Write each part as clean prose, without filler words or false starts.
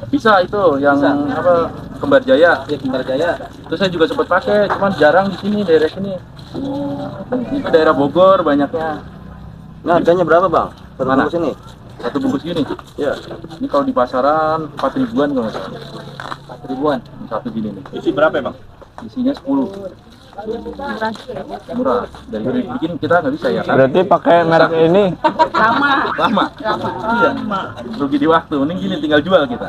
Bisa itu yang Bisa. apa Kembar Jaya. Ya, Kembar Jaya. Itu saya juga sempat pakai, cuman jarang di sini daerah sini. Itu daerah Bogor banyaknya. Nah, harganya berapa, Bang? Satu Mana? bungkus ini? Satu bungkus gini. Ya, Ini kalau di pasaran 4 ribuan kalau nggak salah. 4 ribuan. Satu gini nih. Isi berapa ya, Bang? Isinya 10. Murah. Dari bikin kita nggak bisa ya kan? Berarti pakai merek ini Lama. Iya. Rugi di waktu. Mending gini tinggal jual kita.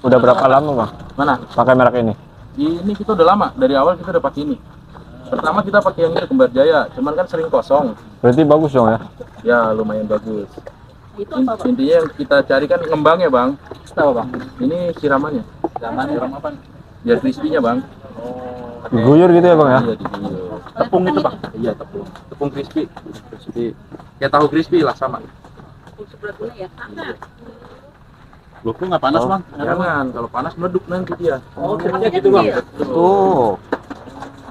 udah berapa lama bang Mana? pakai merek ini? Ini kita udah lama. Dari awal kita udah pakai ini. Pertama kita pakai yang ini Kembar Jaya, cuman kan sering kosong. Berarti bagus dong ya? Ya lumayan bagus. Intinya yang kita cari kan ngembangnya bang. Tahu, Bang? Ini siramannya. Siram apa? Biar crispy-nya bang. Diguyur gitu ya bang ya? Iya diguyur. Tepung itu, Bang. Iya tepung. Tepung crispy. Crispy. Kayak tahu crispy lah sama. Loh, kok nggak panas, Oh. Bang? Jangan, kalau panas meleduk nanti dia. Oh, triknya gitu, Bang. Oh,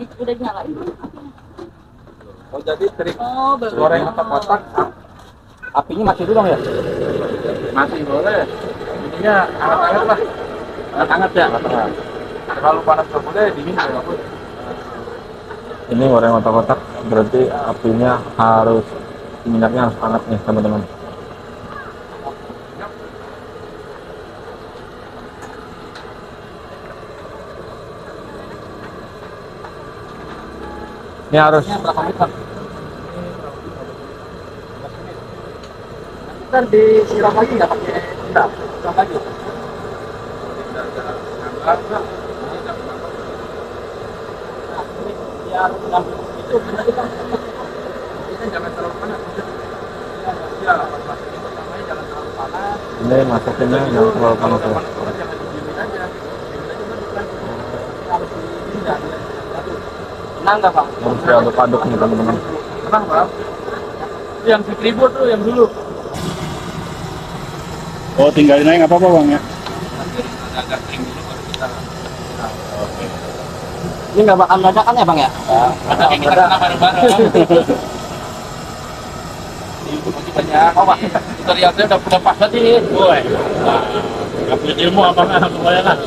Udah nyalain. Oh jadi trik Oh, baru. goreng kotak Apinya masih dulu, Bang ya? masih boleh. Ininya hangat-hangat lah. Hangat-hangat ya. Hangat. Terlalu panas nggak boleh, dingin juga nggak boleh. ini goreng kotak-kotak berarti apinya harus minyaknya harus hangat nih teman-teman. Ini harus Berapa menit, Bang? Ntar disiram lagi nggak pakai siram? Siram lagi. Nah, ini biar ngambil itu berarti, Bang. Ini jangan terlalu panas. Ya, pas masukin pertamanya jangan terlalu panas. ini masukinnya jangan terlalu panas ya. Panas banget jangan didiemin aja. Diemin aja kan. Harus di ini nggak? Tenang nggak, Bang? Harus diaduk-aduk nih teman-teman. Tenang bang. Yang si tribut tuh yang dulu. Oh, tinggalin aja nggak apa-apa, Bang ya. Agak kering dulu baru kita. Ini nggak bakal dadakan ya, Bang ya? Ada yang kita kena bareng-bareng. Di YouTube masih banyak. Oh, Pak. Tutorialnya udah pas banget ini. Woi. Nggak punya ilmu apa nggak? Pokoknya lah.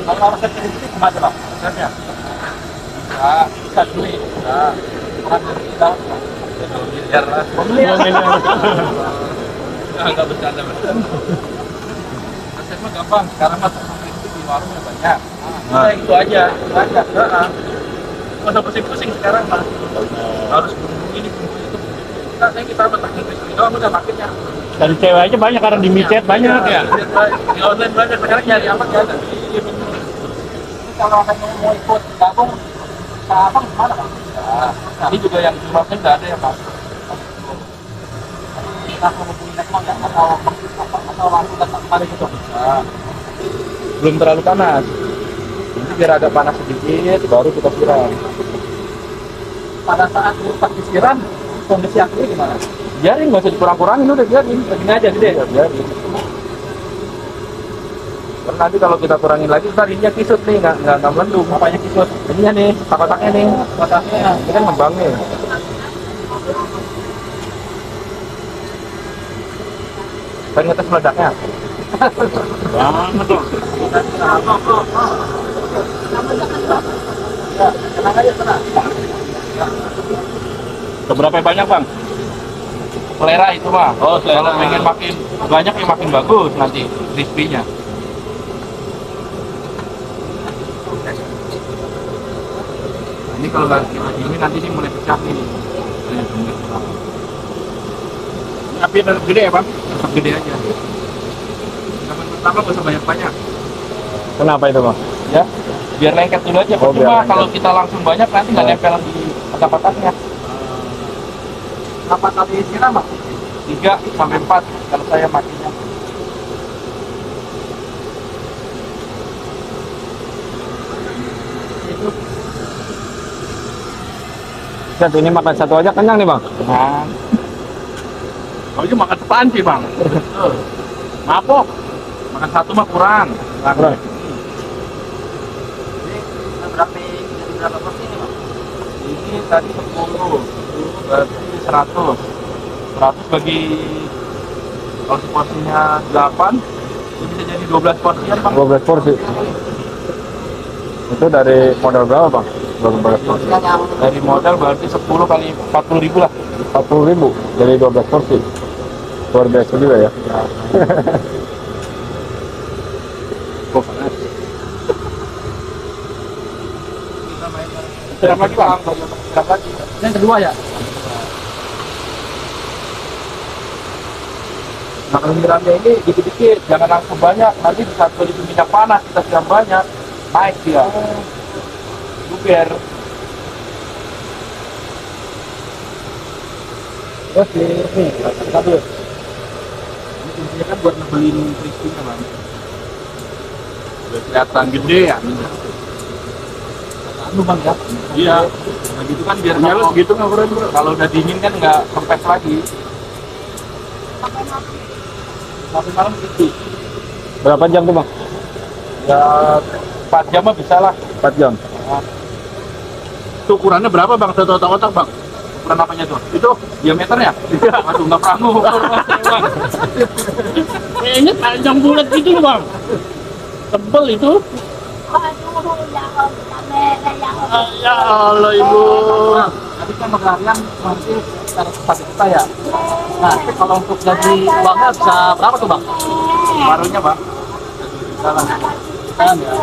Kalau resep ini kemana bang? Resepnya? Bisa dulu. Bisa. Bukan dari daun. Miliar lah. Nggak bercanda. Resepnya gampang. Sekarang mas itu di warungnya banyak. Nah, itu aja. Itu aja. Nggak usah pusing-pusing sekarang mas. Harus bumbu ini bumbu itu. Kita betakin crispy doang udah makinnya. Dari cewek aja banyak, karena di micet banyak ya. Di online banyak. Sekarang nyari apa ya? Ini kalau ada yang mau ikut gabung, Abang gimana, Bang? Ini juga yang jualnya nggak ada ya mas. Kita mau hubungin Ekmang ya? Atau langsung datang kembali gitu? Belum terlalu panas. Nanti biar agak panas sedikit, baru kita siram. Pada saat pas disiram, kondisi apinya gimana? Biarin, nggak usah dikurang-kurangin, udah biarin. Begini aja gede ya, biarin. Karena nanti kalau kita kurangin lagi, ntar ininya kisut nih, nggak melendung. Apanya kisut? Ininya nih, kotaknya nih. Kotaknya. Ini kan ngembangnya. Pengen ngetes meledaknya. Banget dong. Ya, tenang aja, tenang. Seberapa banyak, Bang? Selera itu mah. Oh, selera. Kalau pengen makin banyak ya makin bagus nanti crispy-nya. Ini kalau nggak kita ini nanti sih mulai pecah nih. Ini api tetap gede ya, Bang? Tetap gede aja. Yang pertama nggak usah banyak-banyak. Kenapa itu bang? Ya, biar lengket dulu aja. Oh, biar Percuma lengket. kalau kita langsung banyak nanti nggak nempel di kotak-kotaknya. Berapa kali siram, Bang? 3 sampai 4 kalau saya makinnya. Set, ini makan satu aja kenyang nih bang. Nah, Kalau itu makan apaan sih, Bang? mabok. Makan satu mah kurang. Kurang. Ini berapa porsi ini, Bang? Ini tadi 10 berarti 100 bagi kalau porsinya 8 bisa jadi 12 porsian bang. 12 porsi. Itu dari modal berapa bang? 12 porsi. Dari modal berarti 10 kali 40.000 lah. 40.000 dari 12 porsi. Luar biasa juga ya. Berapa lagi bang? Berapa lagi? Yang kedua ya. Nah kalau nyiramnya ini dikit-dikit, jangan langsung banyak. Nanti di saat beli minyak panas kita siram banyak, naik dia. Luber. Terus ini kabel. Ini kuncinya kan buat ngebelin crispy-nya bang. Udah kelihatan gede ya. Anu bang ya. Iya. Nah gitu kan biar Nyala kalau, segitu nggak keren bro? kalau udah dingin kan nggak kempes lagi. Sampai malam gitu. Berapa jam tuh bang? Ya 4 jam mah bisa lah. 4 jam. Itu ukurannya berapa bang? Satu otak-otak bang? Ukuran apanya tuh? Itu diameternya? Iya. Aduh nggak pernah ngukur. Kayaknya panjang bulat gitu loh bang. Tebel itu. Aduh, Ya Allah ibu. Tadi kan megarian nanti dari tempat kita ya. Nah, tapi kalau untuk gaji uangnya bisa berapa tuh bang? Barunya bang. Salah. Kan ya.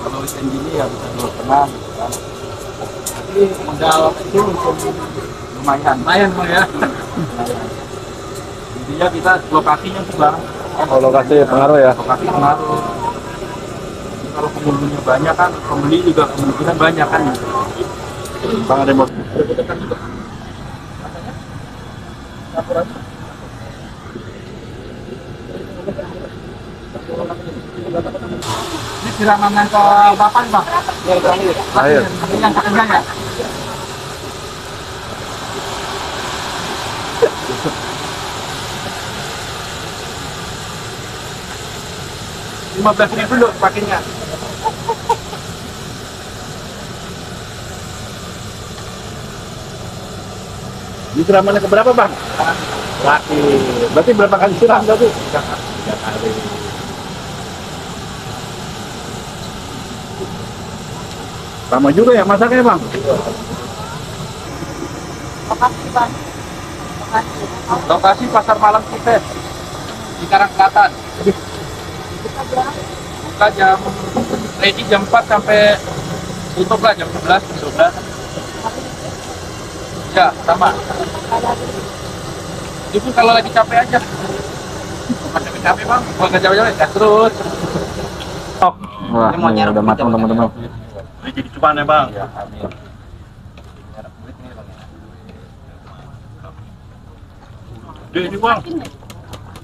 Kalau weekend gini ya bisa 2,5 gitu kan. Tapi modal itu untuk Lumayan. lumayan bang ya. Intinya kita lokasinya sih bang. Oh, lokasi pengaruh ya. Lokasi pengaruh. Kalau pengunjungnya banyak kan, pembeli juga kemungkinan banyak kan. Bang ada mau. Ini siraman yang ke bapak nih bang. Air. Ini yang ketiga ya. Rp15.000 loh pakainya. Ini siramannya keberapa bang? Laki. Berarti berapa kali siram tadi? 3 kali. Lama juga ya masaknya bang? Makasih bang. Makasih. Lokasi pasar malam Cites di Karang Selatan. Buka jam ready jam 4 sampai tutup lah jam 11, 12. Ya, sama. Itu kalau lagi capek aja. Bukan capek bang, bukan nggak capek-capek, gas terus. Wah, ini udah matang teman-teman. Ini jadi cuman ya bang? Ya, amin. Gede ini bang.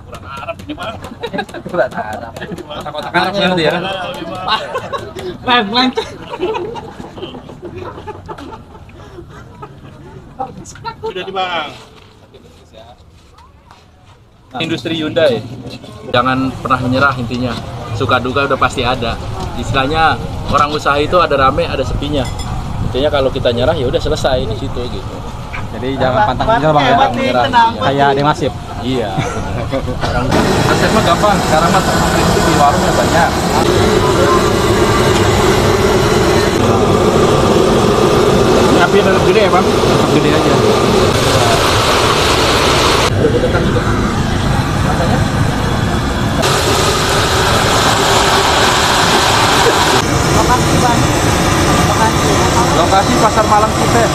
Kurang Arab ini bang. Kotak-kotak Arab nanti ya. Lain. Udah di bang. Industri Hyundai, jangan pernah menyerah intinya. Suka duka udah pasti ada. Istilahnya orang usaha itu ada rame, ada sepinya. Intinya kalau kita nyerah ya udah selesai di situ gitu. Jadi jangan pantang menyerah bang ya. Menyerah. Kayak Demasif. Iya. Akses mah gampang. Sekarang mah itu di warungnya banyak. Ini api tetap gede ya bang? Tetap gede aja. Dekat juga. Rasanya? Makasih bang. Makasih. Lokasi pasar malam Cites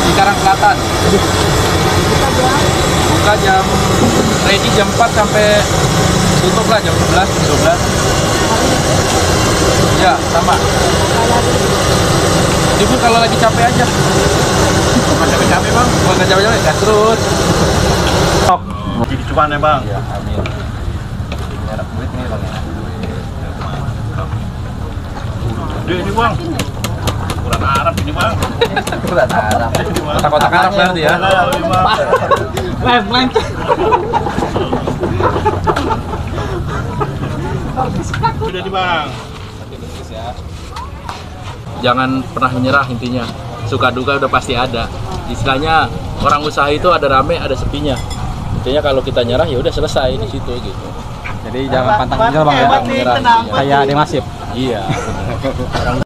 di Karang Selatan. Buka jam ready jam 4 sampai tutup lah jam 11, 12. Ya, sama. Itu kalau lagi capek aja. Bukan capek-capek bang, bukan capek-capek, gas terus. Jadi cuman ya bang? Ya, amin. Merek duit nih bang. Gede ini bang. Kurang Arab ini bang. Kotak-kotak Arab nanti ya. Lain. Udah di bang. Jangan pernah menyerah intinya. Suka duka udah pasti ada. Istilahnya orang usaha itu ada rame, ada sepinya. Intinya kalau kita nyerah ya udah selesai di situ gitu. Jadi jangan pantang menyerah bang ya. Kayak Demasif. Iya. Orang